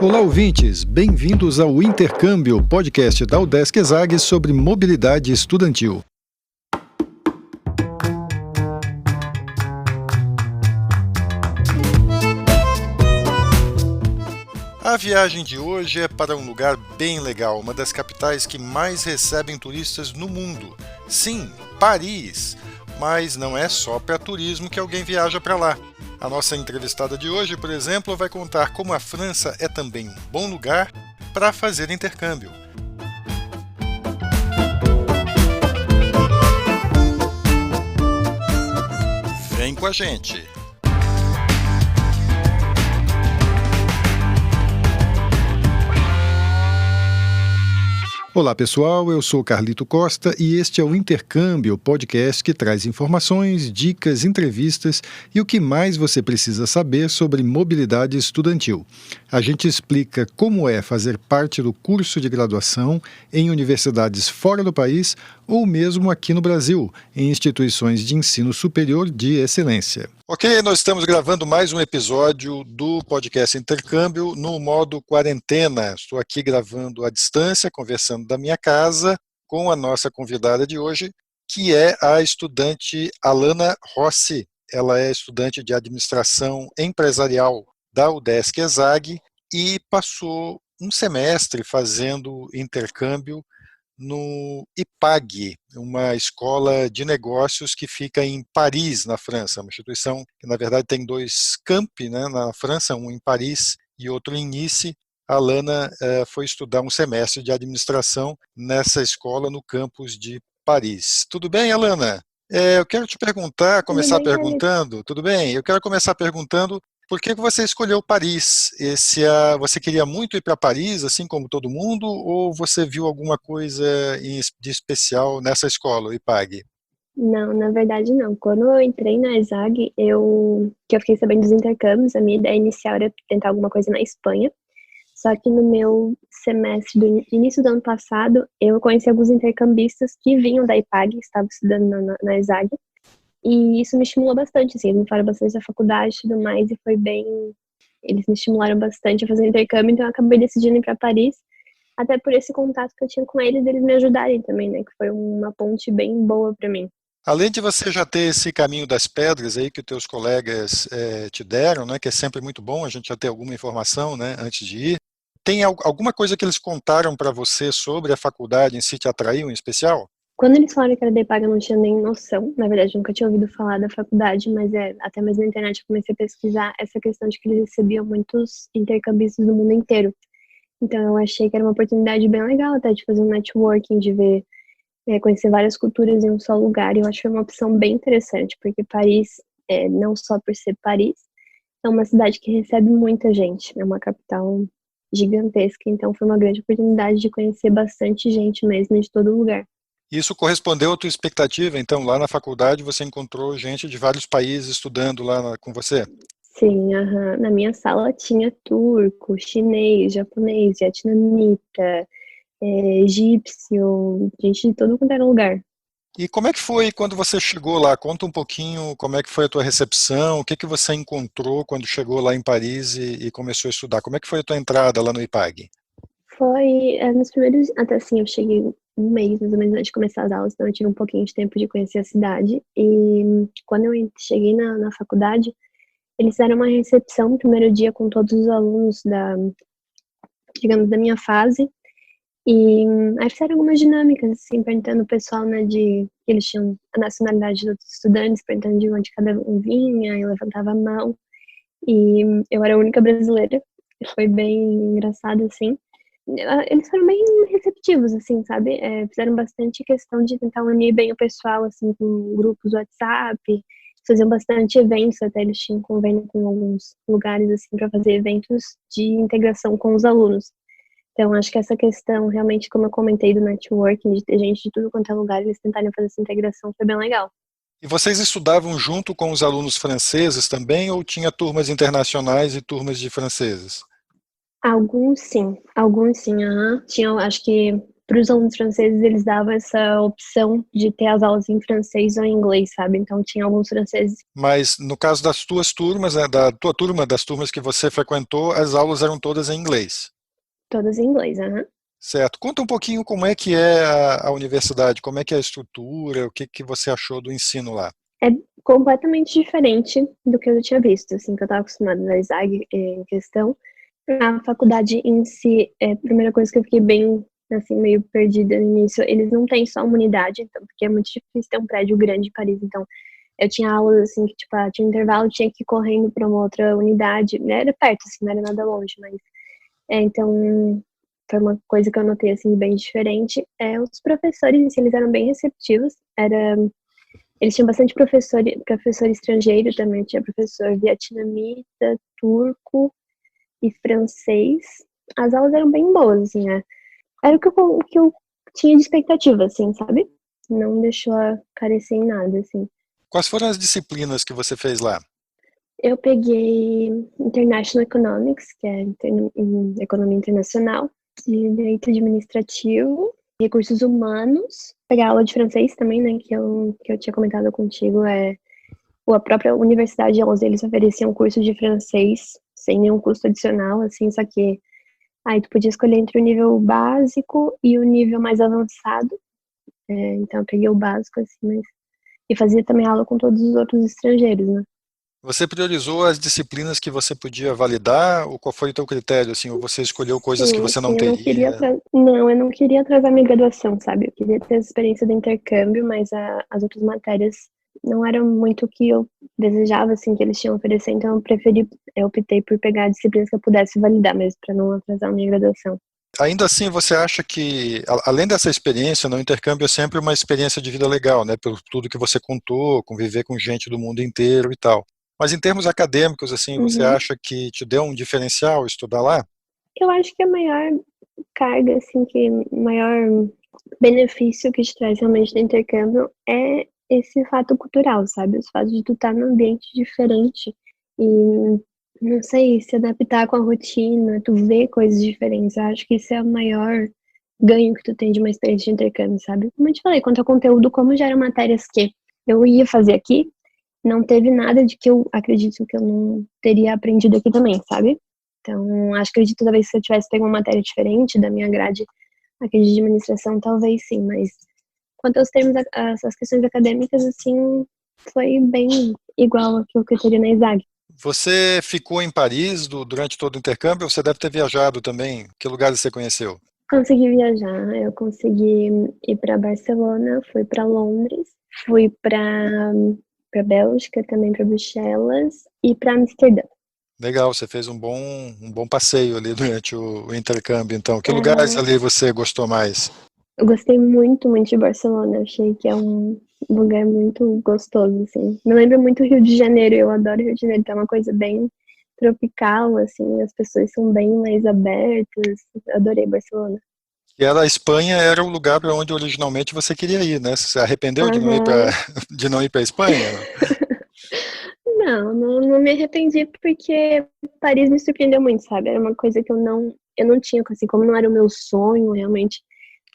Olá, ouvintes! Bem-vindos ao Intercâmbio, podcast da UDESC ESAG sobre mobilidade estudantil. A viagem de hoje é para um lugar bem legal, uma das capitais que mais recebem turistas no mundo. Sim, Paris! Mas não é só para turismo que alguém viaja para lá. A nossa entrevistada de hoje, por exemplo, vai contar como a França é também um bom lugar para fazer intercâmbio. Vem com a gente! Olá pessoal, eu sou Carlito Costa e este é o Intercâmbio, podcast que traz informações, dicas, entrevistas e o que mais você precisa saber sobre mobilidade estudantil. A gente explica como é fazer parte do curso de graduação em universidades fora do país ou mesmo aqui no Brasil, em instituições de ensino superior de excelência. Ok, nós estamos gravando mais um episódio do podcast Intercâmbio no modo quarentena. Estou aqui gravando à distância, conversando da minha casa com a nossa convidada de hoje, que é a estudante Alana Rossi. Ela é estudante de administração empresarial da UDESC ESAG e passou um semestre fazendo intercâmbio no IPAG, uma escola de negócios que fica em Paris, na França, uma instituição que na verdade tem dois campi, né, na França, um em Paris e outro em Nice. A Alana foi estudar um semestre de administração nessa escola no campus de Paris. Tudo bem, Alana? Eu quero te perguntar, começar perguntando, tudo bem? Eu quero começar perguntando por que você escolheu Paris? Você queria muito ir para Paris, assim como todo mundo, ou você viu alguma coisa de especial nessa escola, o IPAG? Não, na verdade não. Quando eu entrei na ESAG, que eu fiquei sabendo dos intercâmbios, a minha ideia inicial era tentar alguma coisa na Espanha. Só que no meu semestre do início do ano passado, eu conheci alguns intercambistas que vinham da IPAG, estavam estudando na ESAG. E isso me estimulou bastante, assim, eles me falaram bastante da faculdade e tudo mais, e foi bem... Eles me estimularam bastante a fazer intercâmbio, então eu acabei decidindo ir para Paris, até por esse contato que eu tinha com eles me ajudarem também, né, que foi uma ponte bem boa para mim. Além de você já ter esse caminho das pedras aí que os teus colegas te deram, né, que é sempre muito bom a gente já ter alguma informação, né, antes de ir, tem alguma coisa que eles contaram para você sobre a faculdade em si te atraiu em especial? Quando eles falaram que era da IPAG, eu não tinha nem noção. Na verdade, eu nunca tinha ouvido falar da faculdade, mas até mesmo na internet eu comecei a pesquisar essa questão de que eles recebiam muitos intercambistas do mundo inteiro. Então eu achei que era uma oportunidade bem legal até de fazer um networking, de ver, conhecer várias culturas em um só lugar. E eu acho que foi uma opção bem interessante, porque Paris, não só por ser Paris, é uma cidade que recebe muita gente. É uma capital gigantesca, então foi uma grande oportunidade de conhecer bastante gente mesmo de todo lugar. Isso correspondeu à tua expectativa? Então, lá na faculdade você encontrou gente de vários países estudando lá com você? Sim, na minha sala tinha turco, chinês, japonês, vietnamita, egípcio, gente de todo quanto era lugar. E como é que foi quando você chegou lá? Conta um pouquinho como é que foi a tua recepção, o que que você encontrou quando chegou lá em Paris e começou a estudar? Como é que foi a tua entrada lá no IPAG? Foi nos primeiros, até assim, eu cheguei um mês mais ou menos antes de começar as aulas, então eu tive um pouquinho de tempo de conhecer a cidade. E quando eu cheguei na faculdade, eles fizeram uma recepção no primeiro dia com todos os alunos digamos, da minha fase. E aí fizeram algumas dinâmicas, assim, perguntando o pessoal, né, eles tinham a nacionalidade dos outros estudantes, perguntando de onde cada um vinha, e levantava a mão. E eu era a única brasileira, foi bem engraçado, assim. Eles foram bem receptivos, assim, sabe? Fizeram bastante questão de tentar unir bem o pessoal, assim, com grupos do WhatsApp, faziam bastante eventos, até eles tinham convênio com alguns lugares, assim, para fazer eventos de integração com os alunos. Então, acho que essa questão, realmente, como eu comentei, do networking, de ter gente de tudo quanto é lugar, eles tentarem fazer essa integração, foi bem legal. E vocês estudavam junto com os alunos franceses também, ou tinha turmas internacionais e turmas de franceses? Alguns sim, aham. Tinham, acho que para os alunos franceses, eles davam essa opção de ter as aulas em francês ou em inglês, sabe? Então, tinha alguns franceses. Mas no caso das tuas turmas, né, da tua turma, das turmas que você frequentou, as aulas eram todas em inglês. Todas em inglês, aham. Certo. Conta um pouquinho como é que é a universidade, como é que é a estrutura, o que que você achou do ensino lá. É completamente diferente do que eu tinha visto, assim, que eu estava acostumada na ESAG em questão. A faculdade em si, a primeira coisa que eu fiquei bem, assim, meio perdida no início, eles não têm só uma unidade, então, porque é muito difícil ter um prédio grande em Paris, então, eu tinha aulas, assim, que, tipo, tinha um intervalo, tinha que ir correndo para uma outra unidade, né, era perto, assim, não era nada longe, mas, então, foi uma coisa que eu notei, assim, bem diferente. Os professores, em si, eles eram bem receptivos, eles tinham bastante professor estrangeiro também, tinha professor vietnamita, turco e francês. As aulas eram bem boas, assim, era o que eu tinha de expectativa, assim, sabe? Não deixou a carecer em nada, assim. Quais foram as disciplinas que você fez lá? Eu peguei International Economics, que é Economia Internacional, Direito Administrativo, Recursos Humanos, pegar aula de francês também, né, que eu tinha comentado contigo, a própria Universidade 11, eles ofereciam um curso de francês sem nenhum custo adicional, assim, só que aí tu podia escolher entre o nível básico e o nível mais avançado. Então eu peguei o básico, assim, e fazia também aula com todos os outros estrangeiros, né? Você priorizou as disciplinas que você podia validar, ou qual foi o teu critério, assim, ou você escolheu coisas que Sim, você não assim, eu não queria teria? não, eu não queria atrasar minha graduação, sabe? Eu queria ter essa experiência do intercâmbio, mas as outras matérias não eram muito o que eu desejava, assim, que eles tinham a oferecer, então eu optei por pegar disciplinas que eu pudesse validar mesmo, para não atrasar minha graduação. Ainda assim, você acha que, além dessa experiência, no intercâmbio é sempre uma experiência de vida legal, né? Por tudo que você contou, conviver com gente do mundo inteiro e tal. Mas em termos acadêmicos, assim, você Uhum. acha que te deu um diferencial estudar lá? Eu acho que a maior carga, assim, que maior benefício que te traz realmente do intercâmbio é esse fato cultural, sabe? Os fatos de tu estar num ambiente diferente e, não sei, se adaptar com a rotina, tu ver coisas diferentes. Eu acho que isso é o maior ganho que tu tem de uma experiência de intercâmbio, sabe? Como eu te falei, quanto ao conteúdo, como já eram matérias que eu ia fazer aqui, não teve nada de que eu acredito que eu não teria aprendido aqui também, sabe? Então, acredito que talvez se eu tivesse pego uma matéria diferente da minha grade aqui de administração, talvez sim, mas quanto aos termos, as questões acadêmicas, assim, foi bem igual ao que eu teria na ESAG. Você ficou em Paris durante todo o intercâmbio, ou você deve ter viajado também? Que lugares você conheceu? Consegui viajar, eu consegui ir para Barcelona, fui para Londres, fui para Bélgica, também para Bruxelas e para Amsterdã. Legal, você fez um bom passeio ali durante o intercâmbio, então. Que lugares É, ali você gostou mais? eu gostei muito, muito de Barcelona. Achei que é um lugar muito gostoso, assim. Me lembra muito Rio de Janeiro. Eu adoro Rio de Janeiro. Então é uma coisa bem tropical, assim. As pessoas são bem mais abertas. Eu adorei Barcelona. E a Espanha era o lugar para onde originalmente você queria ir, né? Você se arrependeu de não ir para Aham. de não ir para Espanha? Não me arrependi porque Paris me surpreendeu muito, sabe? Era uma coisa que eu não tinha, assim, como não era o meu sonho realmente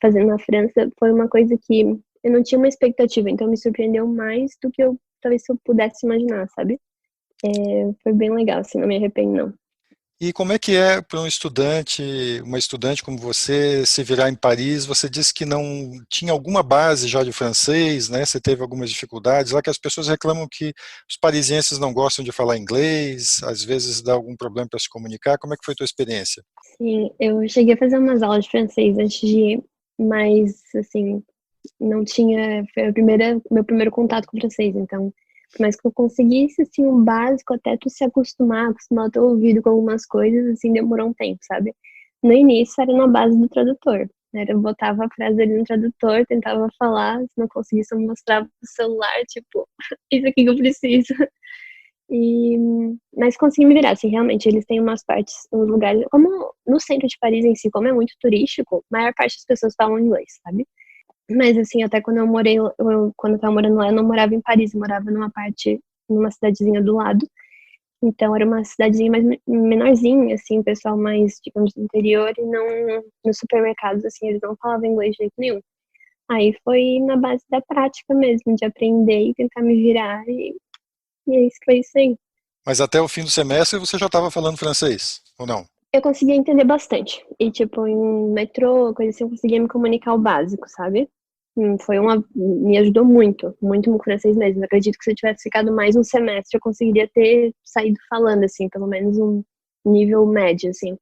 fazer na França, foi uma coisa que eu não tinha uma expectativa, então me surpreendeu mais do que talvez se eu pudesse imaginar, sabe? Foi bem legal, assim, não me arrependo, não. E como é que é para uma estudante como você, se virar em Paris? Você disse que não tinha alguma base já de francês, né? Você teve algumas dificuldades, lá que as pessoas reclamam que os parisienses não gostam de falar inglês, às vezes dá algum problema para se comunicar. Como é que foi a tua experiência? Sim, eu cheguei a fazer umas aulas de francês antes de ir, mas, assim, não tinha, foi meu primeiro contato com o francês, então, por mais que eu conseguisse, assim, o básico, até tu se acostumar o teu ouvido com algumas coisas, assim, demorou um tempo, sabe? No início era na base do tradutor, né? Eu botava a frase ali no tradutor, tentava falar, se não conseguisse eu mostrava o celular, tipo, isso aqui que eu preciso. E, mas consegui me virar, assim, realmente, eles têm umas partes, uns lugares, como no centro de Paris em si, como é muito turístico, a maior parte das pessoas falam inglês, sabe? Mas assim, até quando eu morei, quando eu tava morando lá, eu não morava em Paris, eu morava numa cidadezinha do lado. Então era uma cidadezinha mais menorzinha, assim, pessoal mais, digamos, do interior e não nos supermercados, assim, eles não falavam inglês de jeito nenhum. Aí foi na base da prática mesmo, de aprender e tentar me virar e é isso que foi isso aí. Mas até o fim do semestre você já estava falando francês, ou não? Eu conseguia entender bastante. E, tipo, em metrô, coisa assim, eu conseguia me comunicar o básico, sabe? Me ajudou muito, muito no francês mesmo. Eu acredito que se eu tivesse ficado mais um semestre, eu conseguiria ter saído falando, assim, pelo menos um nível médio, assim.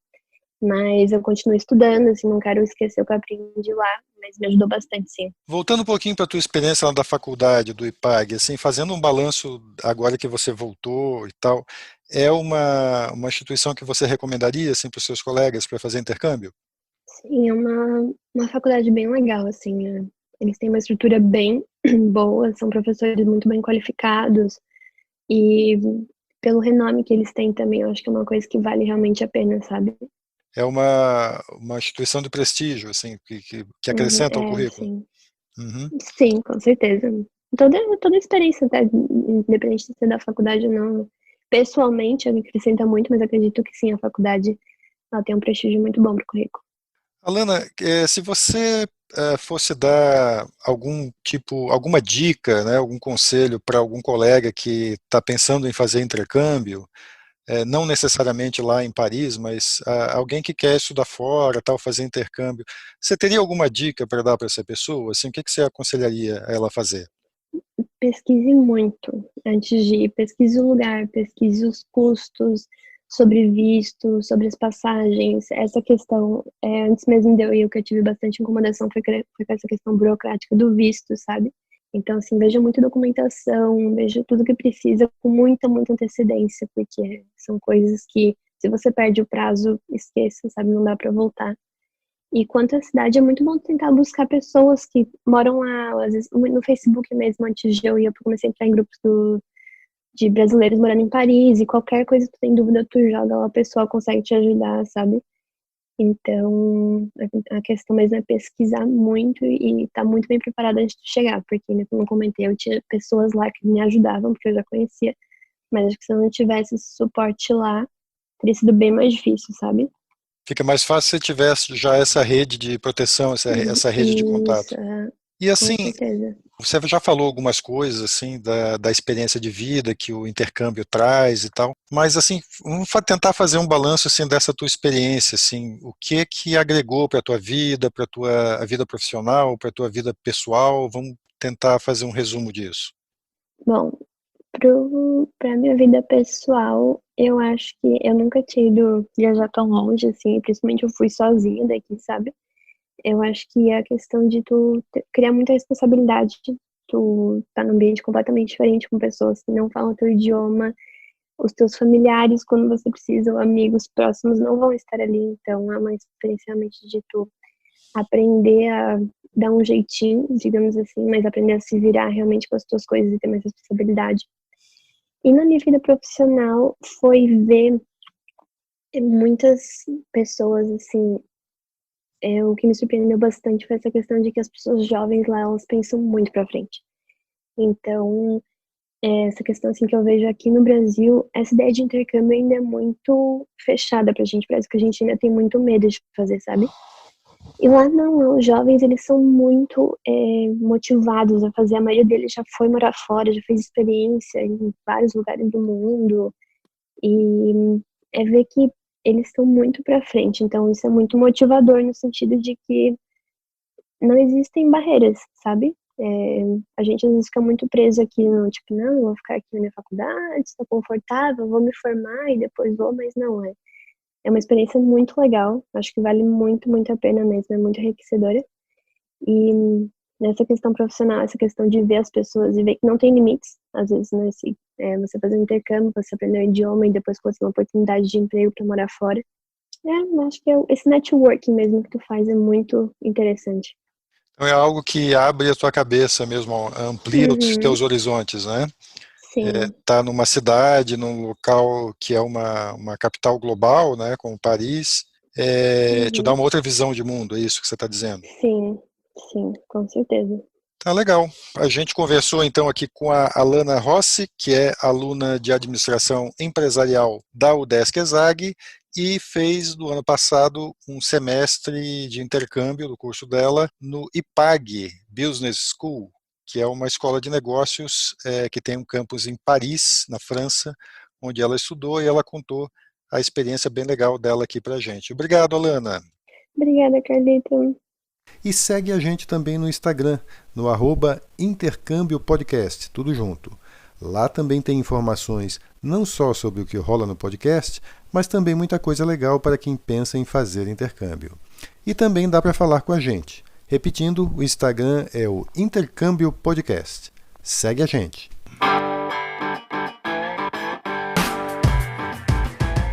Mas eu continuo estudando, assim, não quero esquecer o que eu aprendi lá, mas me ajudou bastante, sim. Voltando um pouquinho para a tua experiência lá da faculdade, do IPAG, assim, fazendo um balanço agora que você voltou e tal, é uma instituição que você recomendaria assim, para os seus colegas para fazer intercâmbio? Sim, é uma faculdade bem legal, assim. Eles têm uma estrutura bem boa, são professores muito bem qualificados e pelo renome que eles têm também, eu acho que é uma coisa que vale realmente a pena, sabe? É uma instituição de prestígio, assim, que Uhum, acrescenta ao currículo. sim. Uhum. Sim, com certeza. Toda a experiência, até, independente de ser da faculdade ou não, pessoalmente, me acrescenta muito, mas acredito que sim, a faculdade ela tem um prestígio muito bom para o currículo. Alana, se você fosse dar alguma dica, né, algum conselho para algum colega que está pensando em fazer intercâmbio, não necessariamente lá em Paris, mas alguém que quer estudar fora, tal, fazer intercâmbio, você teria alguma dica para dar para essa pessoa? Assim, o que que você aconselharia ela a fazer? Pesquise muito antes de ir, pesquise o lugar, pesquise os custos, sobre visto, sobre as passagens. Essa questão, antes mesmo de eu ir, o que eu tive bastante incomodação foi com essa questão burocrática do visto, sabe? Então, assim, veja muita documentação, veja tudo que precisa com muita, muita antecedência, porque são coisas que, se você perde o prazo, esqueça, sabe? Não dá para voltar. E quanto à cidade, é muito bom tentar buscar pessoas que moram lá, às vezes no Facebook mesmo, antes de eu ir, eu comecei a entrar em grupos de brasileiros morando em Paris, e qualquer coisa que tu tem dúvida, tu joga lá, o pessoal consegue te ajudar, sabe? Então, a questão mesmo é pesquisar muito e estar muito bem preparada antes de chegar, porque, como eu comentei, eu tinha pessoas lá que me ajudavam, porque eu já conhecia, mas acho que se eu não tivesse esse suporte lá, teria sido bem mais difícil, sabe? Fica mais fácil se tivesse já essa rede de proteção, essa rede de Isso, contato. E com assim, certeza. você já falou algumas coisas assim da experiência de vida que o intercâmbio traz e tal, mas assim, vamos tentar fazer um balanço assim dessa tua experiência, assim, o que que agregou para a tua vida, para a tua vida profissional, para a tua vida pessoal, vamos tentar fazer um resumo disso. Bom, pra minha vida pessoal, eu acho que eu nunca tinha ido viajar tão longe, assim, principalmente eu fui sozinha daqui, sabe? Eu acho que é a questão de criar muita responsabilidade, tu tá num ambiente completamente diferente com pessoas que não falam teu idioma, os teus familiares, quando você precisa, ou amigos próximos, não vão estar ali, então é uma experiência realmente de tu aprender a dar um jeitinho, digamos assim, mas aprender a se virar realmente com as tuas coisas e ter mais responsabilidade. E na minha vida profissional foi ver muitas pessoas, assim, o que me surpreendeu bastante foi essa questão de que as pessoas jovens lá, elas pensam muito pra frente. Então, essa questão, assim, que eu vejo aqui no Brasil, essa ideia de intercâmbio ainda é muito fechada pra gente, parece que a gente ainda tem muito medo de fazer, sabe? E lá não, os jovens, eles são muito motivados a fazer, a maioria deles já foi morar fora, já fez experiência em vários lugares do mundo, e é ver que eles estão muito para frente. Então, isso é muito motivador no sentido de que não existem barreiras, sabe? A gente às vezes fica muito preso aqui no tipo, não, eu vou ficar aqui na minha faculdade, estou confortável, vou me formar e depois vou, mas não é. É uma experiência muito legal, acho que vale muito, muito a pena mesmo, é muito enriquecedora. E nessa questão profissional, essa questão de ver as pessoas e ver que não tem limites, às vezes, né? Se, você fazer um intercâmbio, você aprender o idioma e depois conseguir uma oportunidade de emprego para morar fora. Acho que esse networking mesmo que tu faz é muito interessante. Então é algo que abre a tua cabeça mesmo, amplia os Uhum, teus horizontes, né? sim, Tá numa cidade, num local que é uma capital global, né, como Paris, te dá uhum, uma outra visão de mundo, é isso que você está dizendo. sim, sim, com certeza. Tá legal. A gente conversou então aqui com a Alana Rossi, que é aluna de Administração Empresarial da UDESC-ESAG e fez no ano passado um semestre de intercâmbio do curso dela no IPAG Business School, que é uma escola de negócios que tem um campus em Paris, na França, onde ela estudou, e ela contou a experiência bem legal dela aqui pra gente. Obrigado, Alana. Obrigada, Carlito. E segue a gente também no Instagram, no @intercâmbiopodcast, tudo junto. Lá também tem informações não só sobre o que rola no podcast, mas também muita coisa legal para quem pensa em fazer intercâmbio. E também dá para falar com a gente. Repetindo, o Instagram é o Intercâmbio Podcast. Segue a gente.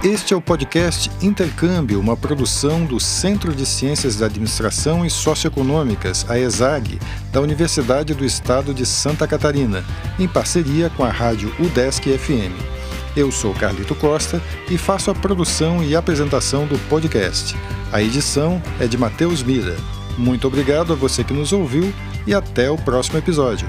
Este é o podcast Intercâmbio, uma produção do Centro de Ciências da Administração e Socioeconômicas, a ESAG, da Universidade do Estado de Santa Catarina, em parceria com a rádio UDESC-FM. Eu sou Carlito Costa e faço a produção e apresentação do podcast. A edição é de Matheus Mira. Muito obrigado a você que nos ouviu e até o próximo episódio.